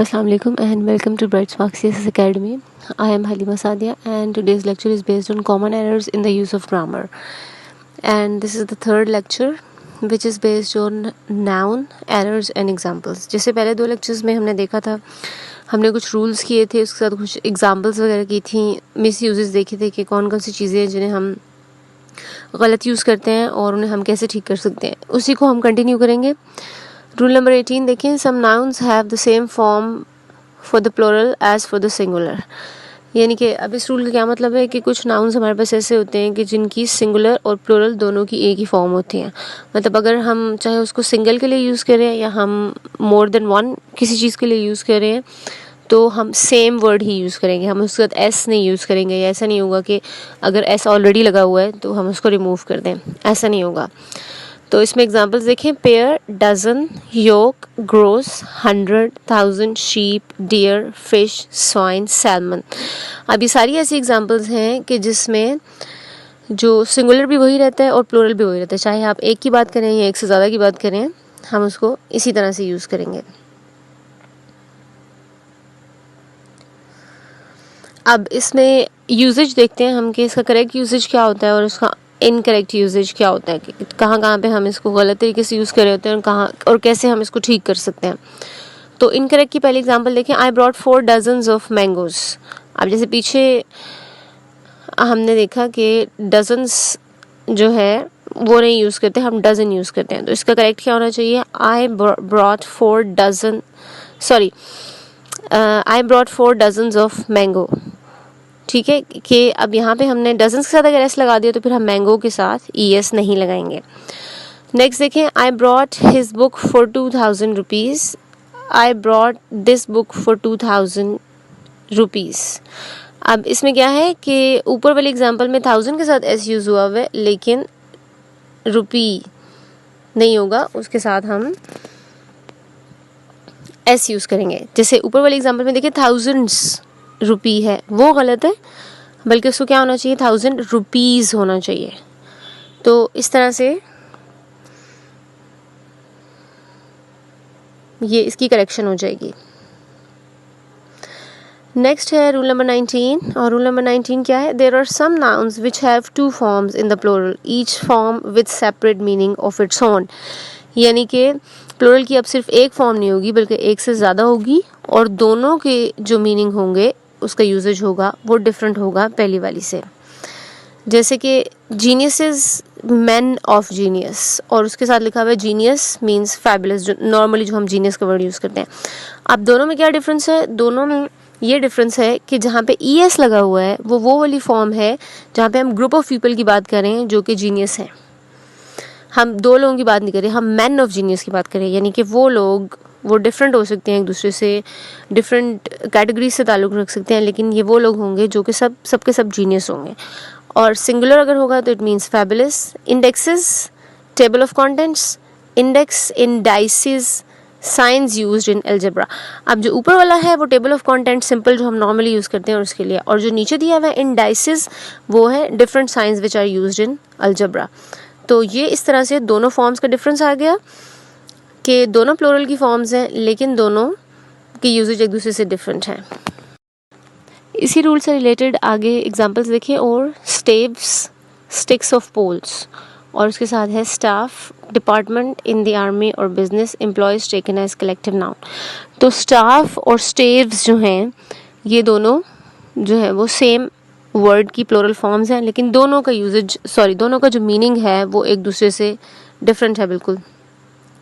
Assalamu alaikum and welcome to Bright Spark CSS Academy. I am Halima Sadia and today's lecture is based on common errors in the use of grammar. And this is the third lecture which is based on noun, errors and examples. जैसे पहले दो lectures में हमने देखा था, हमने कुछ rules किए थे, उसके साथ कुछ examples वगैरह की थी, misuses देखे थे कि कौन कौन सी चीज़ें हैं जिन्हें हम गलत यूज़ करते हैं और उन्हें हम कैसे ठीक कर सकते हैं. उसी को हम कंटिन्यू करेंगे. रूल नंबर 18 देखें. Some nouns have the same form for the plural as for the singular. यानी कि अब इस रूल का क्या मतलब है कि कुछ नाउन्स हमारे पास ऐसे होते हैं कि जिनकी सिंगुलर और प्लूरल दोनों की एक ही फॉर्म होती हैं. मतलब अगर हम चाहे उसको सिंगल के लिए यूज़ करें या हम मोर देन वन किसी चीज़ के लिए यूज़ करें तो हम सेम वर्ड ही यूज़ करेंगे. हम उसके साथ एस नहीं यूज़ करेंगे. या ऐसा नहीं होगा कि अगर एस ऑलरेडी लगा हुआ है तो हम उसको रिमूव कर दें. ऐसा नहीं होगा. तो इसमें एग्जांपल्स देखें. Pair, dozen, yoke, gross, 100, 1000, sheep, deer, fish, swine, salmon. अब ये सारी ऐसी एग्जांपल्स हैं कि जिसमें जो सिंगुलर भी वही रहता है और प्लूरल भी वही रहता है. चाहे आप एक की बात करें या एक से ज़्यादा की बात करें, हम उसको इसी तरह से यूज़ करेंगे. अब इसमें यूजेज देखते हैं हम कि इसका करेक्ट यूजेज क्या होता है और उसका इनकरेक्ट यूजेज क्या होता है, कि कहाँ कहाँ पे हम इसको गलत तरीके से यूज़ कर रहे होते हैं और कहाँ और कैसे हम इसको ठीक कर सकते हैं. तो इनकरेक्ट की पहली एग्जांपल देखें. आई ब्रॉट 4 डजन्स ऑफ मैंगोज. अब जैसे पीछे हमने देखा कि डजन्स जो है वो नहीं यूज़ करते, हम डजन यूज़ करते हैं. तो इसका करेक्ट क्या होना चाहिए? I brought 4 dozen I brought 4 dozens of mango. ठीक है कि अब यहाँ पे हमने डजन्स के साथ अगर एस लगा दिया तो फिर हम मैंगो के साथ ES नहीं लगाएंगे. नेक्स्ट देखें. I brought his book for 2000 rupees. I brought this book for 2000 rupees. अब इसमें क्या है कि ऊपर वाली एग्जांपल में 1000 के साथ एस यूज़ हुआ हुआ है लेकिन रुपी नहीं होगा, उसके साथ हम एस यूज़ करेंगे. जैसे ऊपर वाली एग्जांपल में देखिए थाउजेंड्स रुपी है, वो गलत है, बल्कि उसको क्या होना चाहिए? 1000 रुपीज़ होना चाहिए. तो इस तरह से ये इसकी करेक्शन हो जाएगी. नेक्स्ट है रूल नंबर 19. और रूल नंबर 19 क्या है? There are some nouns which have 2 forms in the plural, each form with separate meaning of its own. यानी कि प्लूरल की अब सिर्फ एक फॉर्म नहीं होगी बल्कि एक से ज़्यादा होगी और दोनों के जो मीनिंग होंगे उसका यूजेज होगा वो डिफरेंट होगा पहली वाली से. जैसे कि जीनियस, मैन ऑफ जीनियस, और उसके साथ लिखा हुआ है जीनियस मीन्स फैबुलस, जो नॉर्मली जो हम जीनियस का वर्ड यूज़ करते हैं. अब दोनों में क्या डिफरेंस है? दोनों में ये डिफरेंस है कि जहाँ पे ES लगा हुआ है वो वाली फॉर्म है जहाँ पे हम ग्रुप ऑफ पीपल की बात करें जो कि जीनियस हैं. हम 2 लोगों की बात नहीं करें, हम मैन ऑफ जीनियस की बात करें. यानी कि वो लोग वो डिफरेंट हो सकते हैं, एक दूसरे से डिफरेंट कैटेगरी से ताल्लुक़ रख सकते हैं, लेकिन ये वो लोग होंगे जो कि सबके सब जीनियस होंगे. और सिंगुलर अगर होगा तो it means fabulous. Indexes, table of contents, index, indices, science used in algebra. अब जो ऊपर वाला है वो टेबल ऑफ कंटेंट सिंपल जो हम नॉर्मली यूज़ करते हैं उसके लिए, और जो नीचे दिया हुआ है इंडाइसिस वो है different science which are used in algebra. तो ये इस तरह से दोनों फॉर्म्स का डिफरेंस आ गया कि दोनों प्लूरल की फॉर्म्स हैं लेकिन दोनों की यूजेज एक दूसरे से डिफरेंट हैं. इसी रूल से रिलेटेड आगे एग्जांपल्स देखिए. और स्टेव्स, स्टिक्स ऑफ पोल्स, और उसके साथ है staff, department in the army और business, employees taken as collective noun. तो स्टाफ और स्टेव्स जो हैं ये दोनों जो है वो सेम वर्ड की प्लूरल फॉर्म्स हैं लेकिन दोनों का जो मीनिंग है वो एक दूसरे से डिफरेंट है बिल्कुल,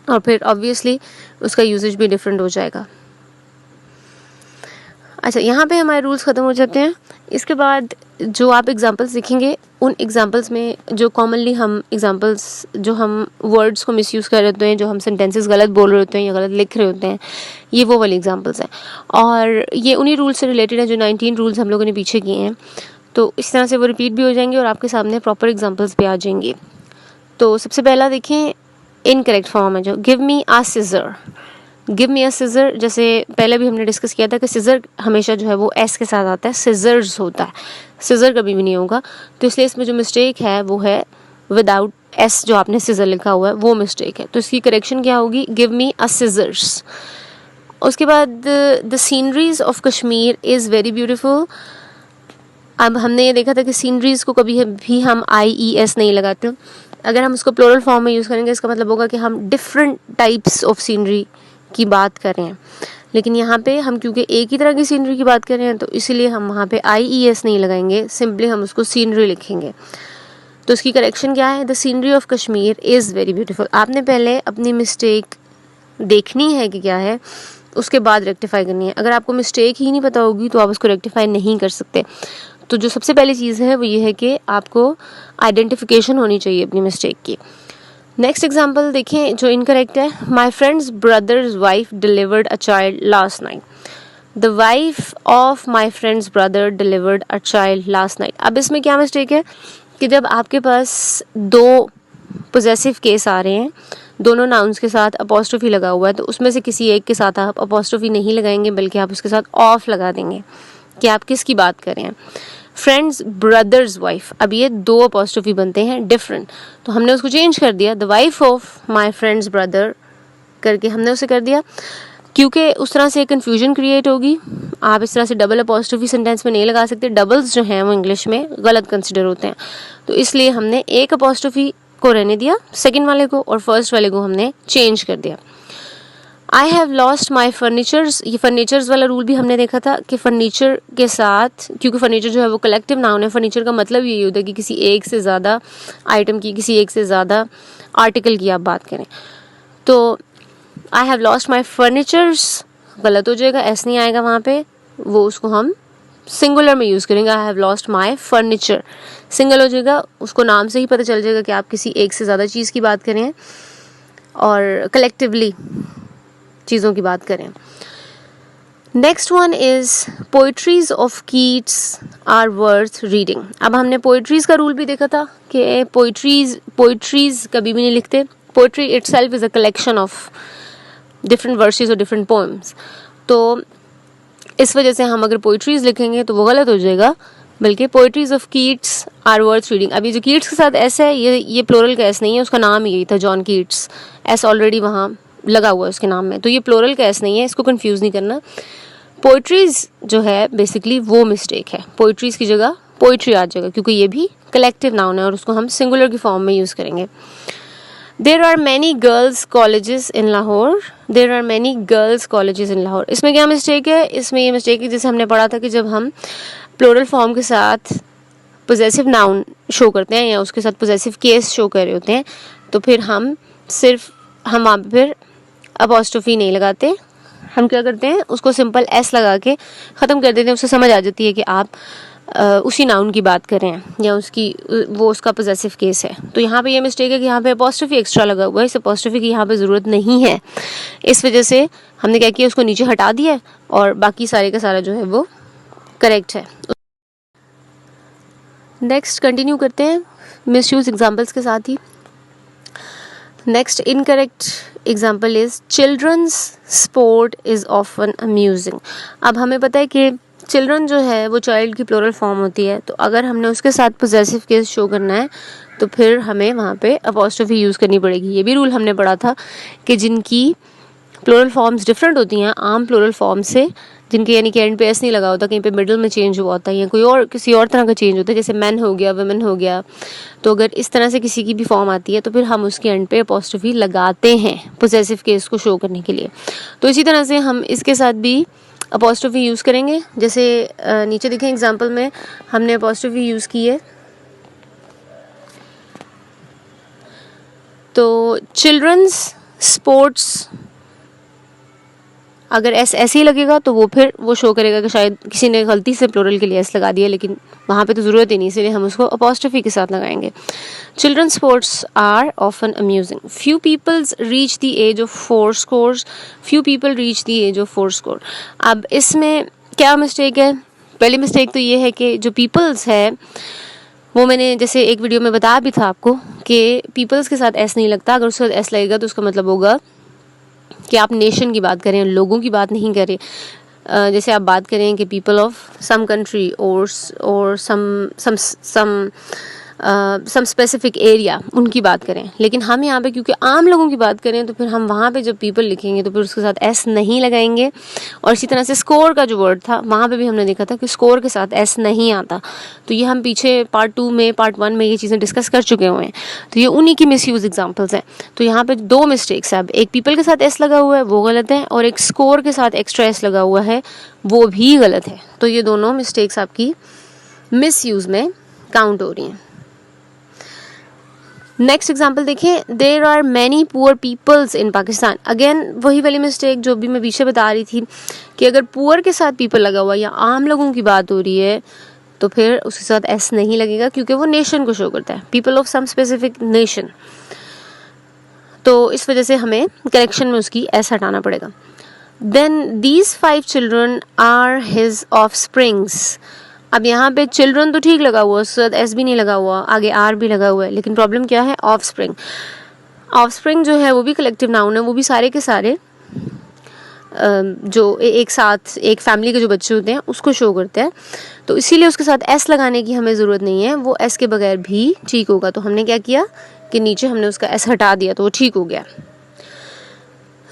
और फिर ऑब्वियसली उसका यूजेज भी डिफरेंट हो जाएगा. अच्छा, यहाँ पे हमारे रूल्स ख़त्म हो जाते हैं. इसके बाद जो आप एग्जांपल्स देखेंगे उन एग्जांपल्स में जो कॉमनली हम एग्जांपल्स जो हम वर्ड्स को मिसयूज़ कर रहे होते हैं, जो हम सेंटेंसेस गलत बोल रहे होते हैं या गलत लिख रहे होते हैं, ये वो वाली एग्जांपल्स हैं. और ये उन्हीं रूल्स से रिलेटेड है जो 19 रूल्स हम लोगों ने पीछे किए हैं. तो इस तरह से वो रिपीट भी हो जाएंगे और आपके सामने प्रॉपर एग्जांपल्स भी आ जाएंगे. तो सबसे पहला देखें, इनकरेक्ट फॉर्म है जो गिव मी अ सिज़र. गिव मी अ सिज़र, जैसे पहले भी हमने डिस्कस किया था कि सिज़र हमेशा जो है वो एस के साथ आता है, सिज़र्स होता है, सिज़र कभी भी नहीं होगा. तो इसलिए इसमें जो मिस्टेक है वो है विदाउट एस, जो आपने सिज़र लिखा हुआ है वो मिस्टेक है. तो इसकी करेक्शन क्या होगी? गिव मी अ सिज़र्स. उसके बाद the sceneries of Kashmir is very beautiful. अब हमने ये देखा था कि सीनरीज़ को कभी भी हम IES नहीं लगाते। अगर हम उसको प्लूरल फॉर्म में यूज़ करेंगे इसका मतलब होगा कि हम डिफरेंट टाइप्स ऑफ सीनरी की बात कर रहे हैं, लेकिन यहाँ पे हम क्योंकि एक ही तरह की सीनरी की बात कर रहे हैं तो इसीलिए हम वहाँ पे IES नहीं लगाएंगे, सिंपली हम उसको सीनरी लिखेंगे। तो उसकी करेक्शन क्या है, the scenery of Kashmir is very beautiful. आपने पहले अपनी मिस्टेक देखनी है कि क्या है, उसके बाद रेक्टिफाई करनी है। अगर आपको मिस्टेक ही नहीं पता होगी तो आप उसको रेक्टिफाई नहीं कर सकते। तो जो सबसे पहली चीज़ है वो ये है कि आपको आइडेंटिफिकेशन होनी चाहिए अपनी मिस्टेक की। नेक्स्ट एग्जाम्पल देखें जो इनकरेक्ट है, my friends brother's wife delivered a child last night. The wife of my friends brother delivered a child last night. अब इसमें क्या मिस्टेक है कि जब आपके पास दो पोजेसिव केस आ रहे हैं, दोनों नाउन्स के साथ अपॉस्ट्रोफी लगा हुआ है, तो उसमें से किसी एक के साथ आप अपॉस्ट्रोफी नहीं लगाएंगे बल्कि आप उसके साथ ऑफ लगा देंगे कि आप किसकी बात कर रहे हैं। फ्रेंड्स ब्रदर्स वाइफ, अब ये दो अपॉस्ट्रोफी बनते हैं डिफरेंट, तो हमने उसको चेंज कर दिया, the wife of my friends brother करके हमने उसे कर दिया, क्योंकि उस तरह से कन्फ्यूजन क्रिएट होगी। आप इस तरह से डबल अपॉस्ट्रोफी सेंटेंस में नहीं लगा सकते, डबल्स जो हैं वो इंग्लिश में गलत कंसिडर होते हैं, तो इसलिए हमने एक अपॉस्ट्रोफी को रहने दिया सेकंड वाले को और फर्स्ट वाले को हमने चेंज कर दिया। I have lost my furnitures, ये फर्नीचर्स वाला रूल भी हमने देखा था कि फर्नीचर के साथ, क्योंकि फर्नीचर जो है वो कलेक्टिव नाउन है, फर्नीचर का मतलब यही होता है कि किसी एक से ज़्यादा आइटम की, किसी एक से ज़्यादा आर्टिकल की आप बात करें। तो I have lost my furnitures गलत हो जाएगा, एस नहीं आएगा वहाँ पे, वो उसको हम सिंगुलर में यूज़ करेंगे। I have lost my furniture single हो जाएगा, उसको नाम से ही पता चल जाएगा कि आप किसी एक से ज़्यादा चीज़ की बात करें और कलेक्टिवली चीज़ों की बात करें। Next one is poetries of Keats are worth reading. अब हमने पोइट्रीज़ का रूल भी देखा था कि पोइट्रीज़ कभी भी नहीं लिखते। Poetry itself is a collection of different versus और डिफरेंट पोएम्स, तो इस वजह से हम अगर पोइट्रीज़ लिखेंगे तो वो गलत हो जाएगा, बल्कि poetries of Keats are worth reading. अभी जो कीट्स के साथ एस है, ये प्लोरल का एस नहीं है, उसका नाम यही था जॉन कीट्स, एस ऑलरेडी वहाँ लगा हुआ है उसके नाम में, तो ये प्लोरल का एस नहीं है, इसको कंफ्यूज नहीं करना। पोइट्रीज जो है बेसिकली वो मिस्टेक है, पोइट्रीज की जगह पोइट्री आ जाएगा क्योंकि ये भी कलेक्टिव नाउन है और उसको हम सिंगुलर की फॉर्म में यूज़ करेंगे। There are many girls colleges in Lahore, there are many girls colleges in Lahore. इसमें क्या मिस्टेक है, इसमें ये मिस्टेक है जैसे हमने पढ़ा था कि जब हम प्लूरल फॉर्म के साथ पोजेसिव नाउन शो करते हैं या उसके साथ पोजेसिव केस शो कर रहे होते हैं तो फिर हम वहाँ पर फिर अपॉस्ट्रोफी नहीं लगाते, हम क्या करते हैं उसको सिंपल एस लगा के ख़त्म कर देते हैं, उससे समझ आ जाती है कि आप उसी नाउन की बात कर रहे हैं या उसका पोजेसिव केस है। तो यहाँ पे ये मिस्टेक है कि यहाँ पे अपॉस्ट्रोफी एक्स्ट्रा लगा हुआ है, इस अपॉस्ट्रोफी की यहाँ पे ज़रूरत नहीं है, इस वजह से हमने क्या किया उसको नीचे हटा दिया और बाकी सारे का सारा जो है वो करेक्ट है। नेक्स्ट कंटिन्यू करते हैं मिसयूज एग्जाम्पल्स के साथ ही। Next incorrect example is children's sport is often amusing. अब हमें पता है कि चिल्ड्रन जो है वो चाइल्ड की प्लूरल फॉर्म होती है, तो अगर हमने उसके साथ पोजेसिव केस शो करना है तो फिर हमें वहाँ पे अपॉस्ट्रोफी यूज़ करनी पड़ेगी। ये भी रूल हमने पढ़ा था कि जिनकी प्लूरल फॉर्म्स डिफरेंट होती हैं आम प्लूरल फॉर्म से, जिनके यानी कि एंड पे एस नहीं लगा होता, कहीं पे मिडिल में चेंज हुआ होता है या कोई और किसी और तरह का चेंज होता है, जैसे मैन हो गया, वुमेन हो गया, तो अगर इस तरह से किसी की भी फॉर्म आती है तो फिर हम उसके एंड पे अपॉस्ट्रोफी लगाते हैं पोजेसिव केस को शो करने के लिए। तो इसी तरह से हम इसके साथ भी अपॉस्ट्रोफी यूज़ करेंगे। जैसे नीचे देखें एग्जाम्पल में हमने अपॉस्ट्रोफी यूज़ की है, तो चिल्ड्रंस स्पोर्ट्स, अगर एस ऐसे ही लगेगा तो वो फिर वो शो करेगा कि शायद किसी ने गलती से प्लूरल के लिए एस लगा दिया, लेकिन वहाँ पे तो ज़रूरत ही नहीं, इसलिए हम उसको अपॉस्ट्रोफी के साथ लगाएंगे। Children sports are often amusing. Few peoples reach the age of 4 scores, few people reach the age of 4 score। अब इसमें क्या मिस्टेक है, पहली मिस्टेक तो ये है कि जो पीपल्स है वो मैंने जैसे एक वीडियो में बताया भी था आपको कि पीपल्स के साथ एस नहीं लगता, अगर उसके साथ एस लगेगा तो उसका मतलब होगा कि आप नेशन की बात करें, लोगों की बात नहीं करें। जैसे आप बात करें कि पीपल ऑफ सम कंट्री और सम सम स्पेसिफिक एरिया, उनकी बात करें। लेकिन हम यहाँ पे क्योंकि आम लोगों की बात करें तो फिर हम वहाँ पे जब पीपल लिखेंगे तो फिर उसके साथ एस नहीं लगाएंगे। और इसी तरह से स्कोर का जो वर्ड था वहाँ पे भी हमने देखा था कि स्कोर के साथ एस नहीं आता। तो ये हम पीछे पार्ट 2 में, पार्ट 1 में ये चीज़ें डिस्कस कर चुके हुए हैं। तो ये उन्हीं की मिसयूज एग्जाम्पल्स हैं। तो यहाँ पे 2 मिस्टेक्स है। अब एक पीपल के साथ एस लगा हुआ है वो गलत है, और एक स्कोर के साथ एक्स्ट्रा एस लगा हुआ है वो भी गलत है। तो ये दोनों मिस्टेक्स आपकी मिसयूज में काउंट हो रही हैं। नेक्स्ट एग्जाम्पल देखें, there are many poor peoples in Pakistan. Again वही वाली मिस्टेक जो भी मैं पीछे बता रही थी कि अगर पुअर के साथ पीपल लगा हुआ या आम लोगों की बात हो रही है तो फिर उसके साथ एस नहीं लगेगा, क्योंकि वो नेशन को शो करता है, people of some specific nation. तो इस वजह से हमें करेक्शन में उसकी एस हटाना पड़ेगा। Then these 5 children are his offsprings. अब यहाँ पे चिल्ड्रन तो ठीक लगा हुआ, उसके साथ एस भी नहीं लगा हुआ, आगे आर भी लगा हुआ है, लेकिन प्रॉब्लम क्या है, ऑफ स्प्रिंग। ऑफ स्प्रिंग जो है वो भी कलेक्टिव नाउन है, वो भी सारे के सारे जो एक साथ एक फैमिली के जो बच्चे होते हैं उसको शो करते हैं। तो इसीलिए उसके साथ एस लगाने की हमें ज़रूरत नहीं है, वो एस के बगैर भी ठीक होगा। तो हमने क्या किया कि नीचे हमने उसका एस हटा दिया, तो वो ठीक हो गया।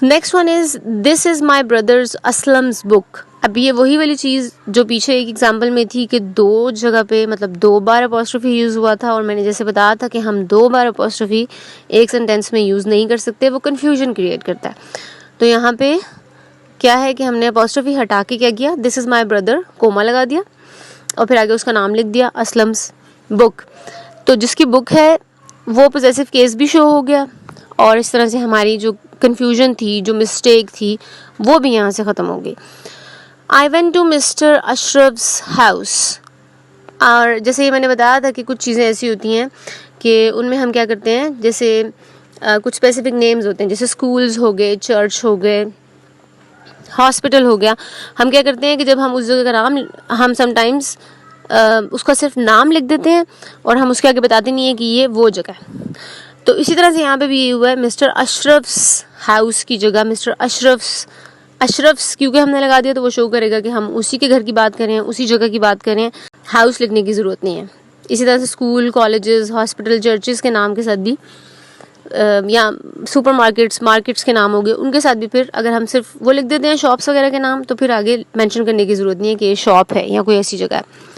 Next one is this is my brothers Aslam's book. अब ये वही वाली चीज़ जो पीछे एक एग्जाम्पल में थी कि 2 जगह पे मतलब 2 बार अपॉस्ट्रोफी यूज़ हुआ था, और मैंने जैसे बताया था कि हम 2 बार अपॉस्ट्रोफी एक सेंटेंस में यूज़ नहीं कर सकते, वो कन्फ्यूजन क्रिएट करता है। तो यहाँ पे क्या है कि हमने अपॉस्ट्रोफी हटा के क्या किया, this is my brother comma लगा दिया और फिर आगे उसका नाम लिख दिया, असलम्स बुक। तो जिसकी बुक है वो पोजेसिव केस भी शो हो गया, और इस तरह से हमारी जो कन्फ्यूजन थी, जो मिस्टेक थी, वो भी यहाँ से ख़त्म हो गई। I went to mister Ashraf's house. और जैसे ये मैंने बताया था कि कुछ चीज़ें ऐसी होती हैं कि उनमें हम क्या करते हैं, जैसे कुछ स्पेसिफिक नेम्स होते हैं, जैसे स्कूल्स हो गए, चर्च हो गए, हॉस्पिटल हो गया। हम क्या करते हैं कि जब हम उस जगह का नाम, हम समटाइम्स उसका सिर्फ नाम लिख देते हैं और हम उसके आगे बताते नहीं है कि ये वो जगह है। तो इसी तरह से यहाँ पे भी ये हुआ है, मिस्टर अशरफ्स हाउस की जगह मिस्टर अशरफ्स क्योंकि हमने लगा दिया तो वो शो करेगा कि हम उसी के घर की बात करें, उसी जगह की बात करें, हाउस लिखने की ज़रूरत नहीं है। इसी तरह से स्कूल, कॉलेजेस, हॉस्पिटल, चर्चेज़ के नाम के साथ भी या सुपर मार्केट्स के नाम हो गए, उनके साथ भी फिर अगर हम सिर्फ वो लिख देते हैं शॉप्स वगैरह के नाम, तो फिर आगे मेंशन करने की ज़रूरत नहीं है कि ये शॉप है या कोई ऐसी जगह है।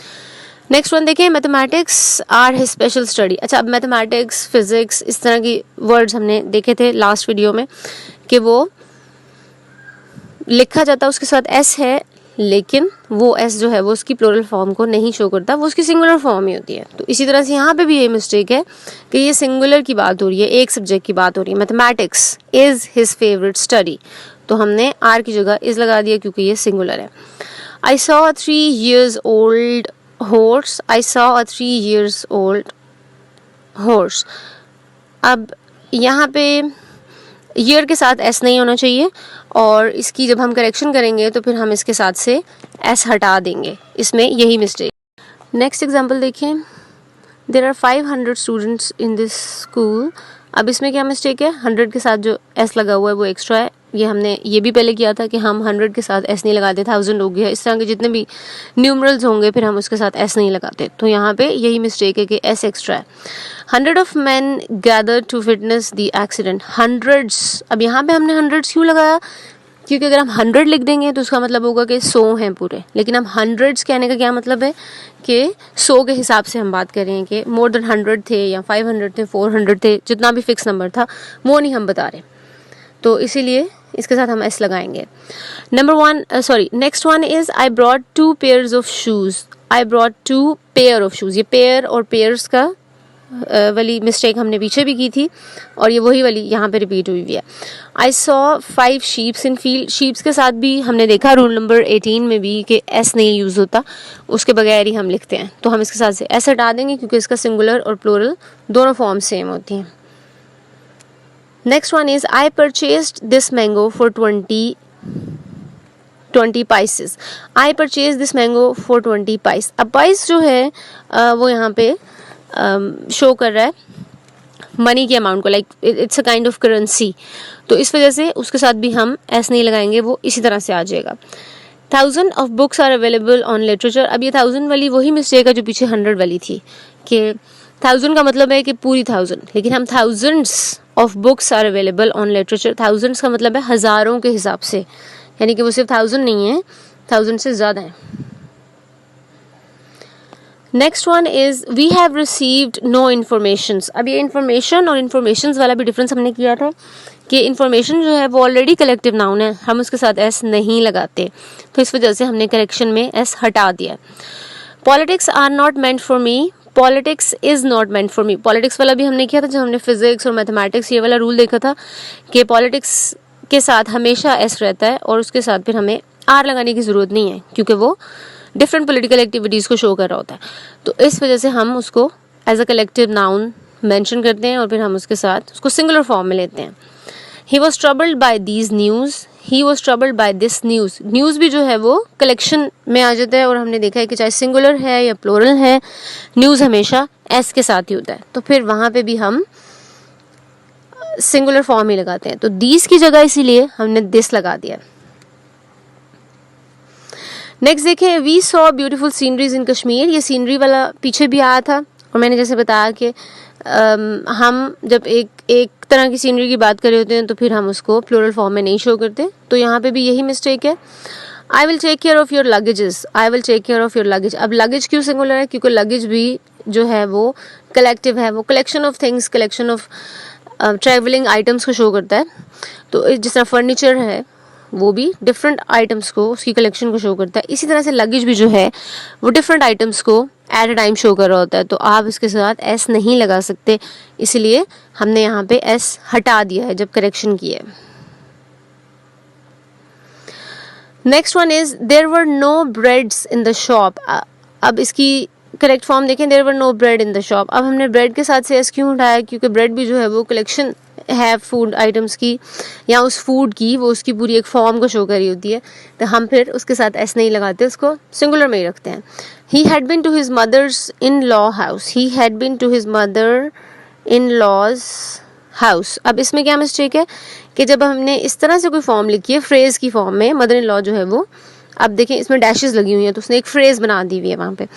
नेक्स्ट वन देखें, mathematics are his special study. अच्छा, अब मैथमेटिक्स, फिजिक्स, इस तरह की वर्ड्स हमने देखे थे लास्ट वीडियो में कि वो लिखा जाता है उसके साथ एस है, लेकिन वो एस जो है वो उसकी प्लूरल फॉर्म को नहीं शो करता, वो उसकी सिंगुलर फॉर्म ही होती है। तो इसी तरह से यहाँ पे भी ये मिस्टेक है कि ये सिंगुलर की बात हो रही है, एक सब्जेक्ट की बात हो रही है। Mathematics is his favourite study, तो हमने आर की जगह इज़ लगा दिया क्योंकि ये सिंगुलर है। I saw a 3 years old horse. I saw a 3 years old horse. अब यहाँ पे ईयर के साथ एस नहीं होना चाहिए, और इसकी जब हम करेक्शन करेंगे तो फिर हम इसके साथ से एस हटा देंगे, इसमें यही मिस्टेक। नेक्स्ट एग्जांपल देखें, there are 500 students in this school. अब इसमें क्या मिस्टेक है, 100 के साथ जो एस लगा हुआ है वो एक्स्ट्रा है। ये हमने ये भी पहले किया था कि हम 100 के साथ एस नहीं लगाते, 1000 हो गया, इस तरह के जितने भी न्यूमरल्स होंगे फिर हम उसके साथ एस नहीं लगाते। तो यहाँ पे यही मिस्टेक है कि एस एक्स्ट्रा है। 100 of men gathered to witness the accident. Hundreds, अब यहाँ पे हमने 100 क्यों लगाया, क्योंकि अगर हम 100 लिख देंगे तो उसका मतलब होगा कि 100 हैं पूरे, लेकिन हम 100 कहने का क्या मतलब है कि 100 के हिसाब से हम बात कर रहे हैं कि मोर देन 100 थे या 500 थे, 400 थे, जितना भी फिक्स नंबर था वो नहीं हम बता रहे। तो इसीलिए इसके साथ हम एस लगाएंगे। Next one is I brought 2 pairs of shoes. I brought 2 pair of shoes. ये पेयर और पेयर्स का वाली मिस्टेक हमने पीछे भी की थी, और ये वही वाली यहाँ पे रिपीट हुई है। I saw 5 sheeps in field. Sheeps के साथ भी हमने देखा रूल नंबर 18 में भी कि एस नहीं यूज़ होता, उसके बगैर ही हम लिखते हैं। तो हम इसके साथ से एस हटा देंगे क्योंकि इसका सिंगुलर और प्लूरल दोनों फॉर्म सेम होती हैं। Next one is I purchased this mango for 20 paises. I purchase this mango for 20 paise. अब पैस जो है वो यहाँ पे शो कर रहा है मनी के अमाउंट को, like it's a kind of currency. तो इस वजह से उसके साथ भी हम एस नहीं लगाएंगे, वो इसी तरह से आ जाएगा। 1000 of books are available on literature. अब ये 1000 वाली वही मिस्टेक है जो पीछे 100 वाली थी कि 1000 का मतलब है कि पूरी 1000, लेकिन हम thousands of books are available on literature. thousands का मतलब है हज़ारों के हिसाब से, यानी कि वो सिर्फ 1000 नहीं है, 1000 से ज़्यादा है. Next one is we have received no informations. अब ये इन्फॉर्मेशन और इन्फॉर्मेशंस वाला भी डिफरेंस हमने किया था कि इन्फॉर्मेशन जो है वो ऑलरेडी कलेक्टिव नाउन है, हम उसके साथ एस नहीं लगाते, तो इस वजह से हमने करेक्शन में एस हटा दिया. Politics are not meant for me, politics is not meant for me. Politics वाला भी हमने किया था जब हमने फिजिक्स और मैथमेटिक्स ये वाला रूल देखा था कि पॉलिटिक्स के साथ हमेशा एस रहता है और उसके साथ फिर हमें आर लगाने की ज़रूरत नहीं है क्योंकि वो डिफरेंट पॉलिटिकल एक्टिविटीज़ को शो कर रहा होता है. तो इस वजह से हम उसको as a collective noun mention करते हैं और फिर हम उसके साथ उसको सिंगुलर फॉर्म में लेते हैं. He was troubled by these news, he was troubled by this news. News भी जो है वो कलेक्शन में आ जाता है और हमने देखा है कि चाहे सिंगुलर है या प्लूरल है, न्यूज़ हमेशा एस के साथ ही होता है, तो फिर वहाँ पे भी हम सिंगुलर फॉर्म ही लगाते हैं. तो दीज की जगह इसीलिए हमने दिस लगा दिया. नेक्स्ट देखें, वी सॉ ब्यूटीफुल सीनरीज इन कश्मीर. ये सीनरी वाला पीछे भी आया था और मैंने जैसे बताया कि हम जब एक तरह की सीनरी की बात कर रहे होते हैं तो फिर हम उसको प्लूरल फॉर्म में नहीं शो करते, तो यहाँ पे भी यही मिस्टेक है. I will take care of your luggages, I will take care of your luggage. अब लगेज क्यों सिंगुलर है? क्योंकि लगेज भी जो है वो कलेक्टिव है, वो collection of things, collection of travelling items को शो करता है. तो जिस तरह फर्नीचर है वो भी डिफरेंट आइटम्स को, उसकी कलेक्शन को शो करता है, इसी तरह से लगेज भी जो है वो डिफरेंट आइटम्स को एट अ टाइम शो कर रहा होता है. तो आप इसके साथ एस नहीं लगा सकते, इसलिए हमने यहाँ पे एस हटा दिया है जब करेक्शन किया है. Next one is there were no breads in the shop. अब इसकी करेक्ट फॉर्म देखें, there were no bread in the shop. अब हमने ब्रेड के साथ से एस क्यों उठाया? क्योंकि ब्रेड भी जो है वो कलेक्शन है फूड आइटम्स की या उस फूड की, वो उसकी पूरी एक फॉर्म को शो कर रही होती है, तो हम फिर उसके साथ एस नहीं लगाते, उसको सिंगुलर में ही रखते हैं. He had been to his mother's in law house, he had been to his mother in law's house. अब इसमें क्या मिस्टेक है कि जब हमने इस तरह से कोई फॉर्म लिखी है फ्रेज की फॉर्म में, मदर इन लॉ जो है वो, अब देखें इसमें डैशेस लगी हुई हैं तो उसने एक फ्रेज बना दी हुई है वहाँ पे,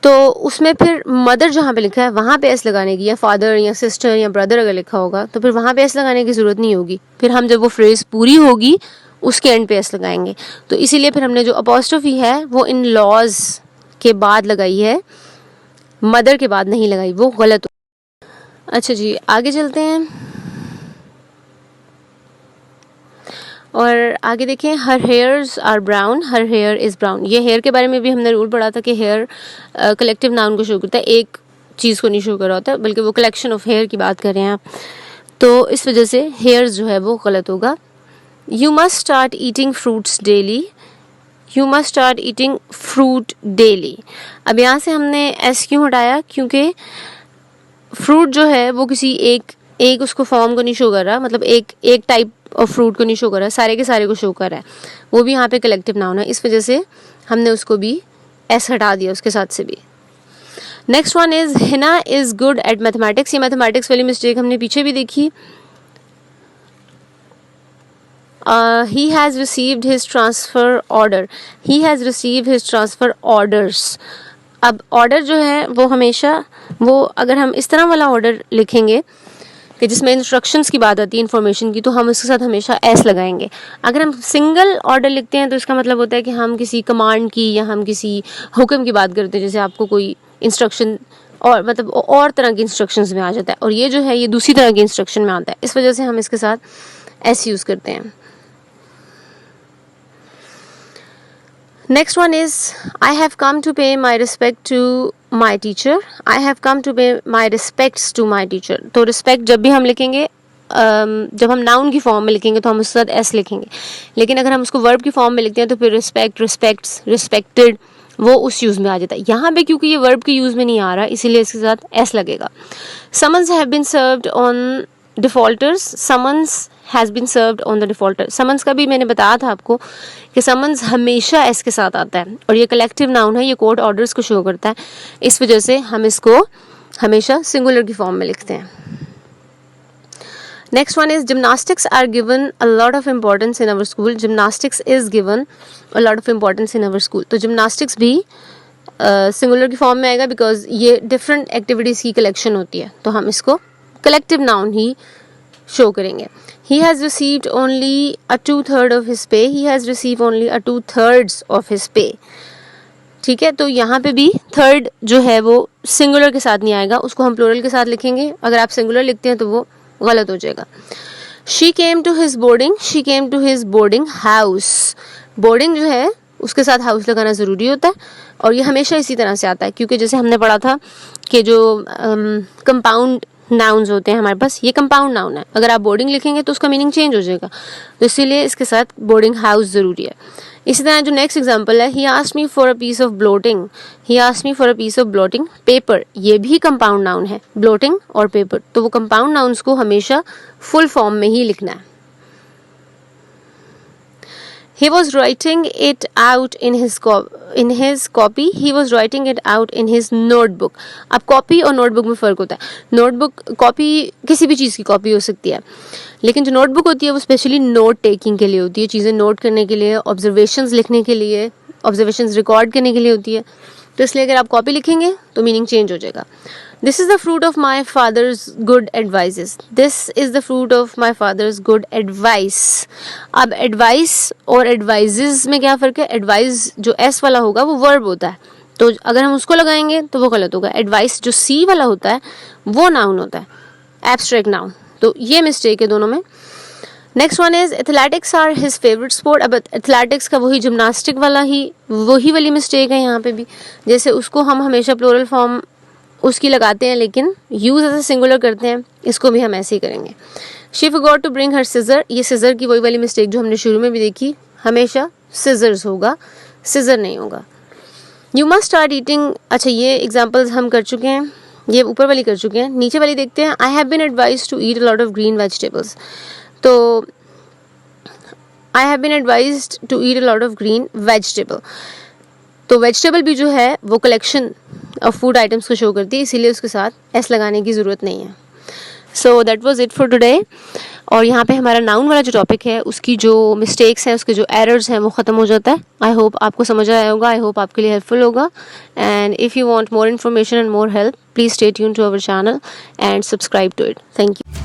तो उसमें फिर मदर जहाँ पे लिखा है वहाँ पे एस लगाने की, या फादर या सिस्टर या ब्रदर अगर लिखा होगा तो फिर वहाँ पे एस लगाने की ज़रूरत नहीं होगी. फिर हम जब वो फ्रेज पूरी होगी उसके एंड पे एस लगाएंगे. तो इसीलिए फिर हमने जो अपॉस्ट्रोफी है वो इन लॉज के बाद लगाई है, मदर के बाद नहीं लगाई, वो गलत. अच्छा जी, आगे चलते हैं और आगे देखें. Her hairs are brown, her hair is brown. ये हेयर के बारे में भी हमने रूल पढ़ा था कि हेयर कलेक्टिव नाउन को शो करता है, एक चीज़ को नहीं शो कर रहा होता, बल्कि वो कलेक्शन ऑफ हेयर की बात कर रहे हैं आप, तो इस वजह से हेयर्स जो है वो गलत होगा. You must start eating fruits daily, you must start eating fruit daily. अब यहाँ से हमने एस क्यों हटाया? क्योंकि फ्रूट जो है वो किसी एक उसको फॉर्म को नहीं शो कर रहा, मतलब एक टाइप ऑफ फ्रूट को नहीं शो कर रहा है, सारे के सारे को शो कर रहा है, वो भी यहाँ पे कलेक्टिव नाउन है, इस वजह से हमने उसको भी एस हटा दिया उसके साथ से भी. Next one is Hina is good at mathematics. ये मैथमेटिक्स वाली मिस्टेक हमने पीछे भी देखी. He has received his transfer order, he has received his transfer orders. अब ऑर्डर जो है वो हमेशा, वो अगर हम इस तरह वाला ऑर्डर लिखेंगे कि जिसमें इंस्ट्रक्शंस की बात आती है इन्फॉर्मेशन की, तो हम उसके साथ हमेशा एस लगाएंगे. अगर हम सिंगल ऑर्डर लिखते हैं तो इसका मतलब होता है कि हम किसी कमांड की या हम किसी हुक्म की बात करते हैं, जैसे आपको कोई इंस्ट्रक्शन और मतलब और तरह की इंस्ट्रक्शंस में आ जाता है, और ये जो है ये दूसरी तरह की इंस्ट्रक्शन में आता है, इस वजह से हम इसके साथ एस यूज़ करते हैं. Next one is I have come to pay my respect to my teacher. I have come to pay my respects to my teacher. तो respect जब भी हम लिखेंगे, जब हम नाउन की फॉर्म में लिखेंगे तो हम उसके साथ एस लिखेंगे, लेकिन अगर हम उसको वर्ब की फॉर्म में लिखते हैं तो फिर रिस्पेक्ट, रिस्पेक्ट्स, रिस्पेक्टेड वो उस यूज़ में आ जाता है. यहाँ पे क्योंकि ये वर्ब के यूज़ में नहीं आ रहा, इसीलिए इसके साथ एस लगेगा. Summons have been served on defaulters, summons has been served on the defaulter. Summons का भी मैंने बताया था आपको कि समन्स हमेशा एस के साथ आता है और ये कलेक्टिव नाउन है, ये कोर्ट ऑर्डर्स को शो करता है, इस वजह से हम इसको हमेशा सिंगुलर की फॉर्म में लिखते हैं. Next one is gymnastics are given a lot of importance in our school. Gymnastics is given a lot of importance in our school. तो जिमनास्टिक्स भी सिंगुलर की फॉर्म में आएगा बिकॉज ये डिफरेंट एक्टिविटीज़ की कलेक्शन होती है, तो हम इसको कलेक्टिव नाउन ही शो करेंगे. He has received only a 2/3 of his pay. He has received only a 2/3 of his pay. ठीक है, तो यहाँ पे भी थर्ड जो है वो सिंगुलर के साथ नहीं आएगा, उसको हम प्लूरल के साथ लिखेंगे. अगर आप सिंगुलर लिखते हैं तो वो गलत हो जाएगा. She came to his boarding. She came to his boarding house. Boarding जो है उसके साथ हाउस लगाना ज़रूरी होता है, और ये हमेशा इसी तरह से आता है, क्योंकि जैसे हमने पढ़ा था कि जो कंपाउंड नाउन्स होते हैं हमारे पास, ये कंपाउंड नाउन है. अगर आप बोर्डिंग लिखेंगे तो उसका मीनिंग चेंज हो जाएगा, तो इसीलिए इसके साथ बोर्डिंग हाउस ज़रूरी है. इसी तरह जो नेक्स्ट एग्जांपल है, he asked me for a piece of blotting. He asked me for a piece of blotting paper. ये भी कंपाउंड नाउन है, ब्लोटिंग और पेपर. तो वो कंपाउंड नाउन्स को हमेशा फुल फॉर्म में ही लिखना है. He was writing it out in his copy. He was writing it out in his notebook. अब कॉपी और नोटबुक में फ़र्क होता है. नोटबुक कॉपी किसी भी चीज़ की कॉपी हो सकती है, लेकिन जो नोटबुक होती है वो स्पेशली नोट टेकिंग के लिए होती है, चीज़ें नोट करने के लिए, ऑब्जर्वेशंस लिखने के लिए, ऑब्जर्वेशंस रिकॉर्ड करने के लिए होती है. तो इसलिए अगर आप कॉपी लिखेंगे तो मीनिंग चेंज हो जाएगा. This is the fruit of my father's good advises. This is the fruit of my father's good advice. अब एडवाइस और एडवाइजेस में क्या फ़र्क है? एडवाइस जो एस वाला होगा वो वर्ब होता है, तो अगर हम उसको लगाएंगे तो वो गलत होगा. एडवाइस जो सी वाला होता है वो नाउन होता है, एब्स्ट्रैक्ट नाउन. तो ये मिस्टेक है दोनों में. Next one is athletics are his favourite sport. अब एथलेटिक्स का वही जिम्नास्टिक वाला ही वही वाली मिस्टेक है यहाँ पे भी. जैसे उसको हम हमेशा प्लूरल फॉर्म उसकी लगाते हैं लेकिन यूज ऐसे सिंगुलर करते हैं, इसको भी हम ऐसे ही करेंगे. She forgot to bring her scissor. ये सिजर की वही वाली मिस्टेक जो हमने शुरू में भी देखी, हमेशा सिजर्स होगा, सिजर नहीं होगा. You must start eating. अच्छा, ये एग्जाम्पल्स हम कर चुके हैं, ये ऊपर वाली कर चुके हैं. नीचे वाली देखते हैं. I have been advised to eat a lot of green vegetables. तो I have been advised to eat a lot of green vegetable. तो वेजिटेबल भी जो है वो कलेक्शन ऑफ फूड आइटम्स को शो करती है, इसीलिए उसके साथ एस लगाने की ज़रूरत नहीं है. So that was it for today. और यहाँ पे हमारा नाउन वाला जो टॉपिक है उसकी जो मिस्टेक्स हैं, उसके जो एरर्स हैं वो ख़त्म हो जाता है. आई होप आपको समझ आया होगा, आई होप आपके लिए हेल्पफुल होगा. And if you want more information and more help, please stay tune to our channel and subscribe to it. Thank you.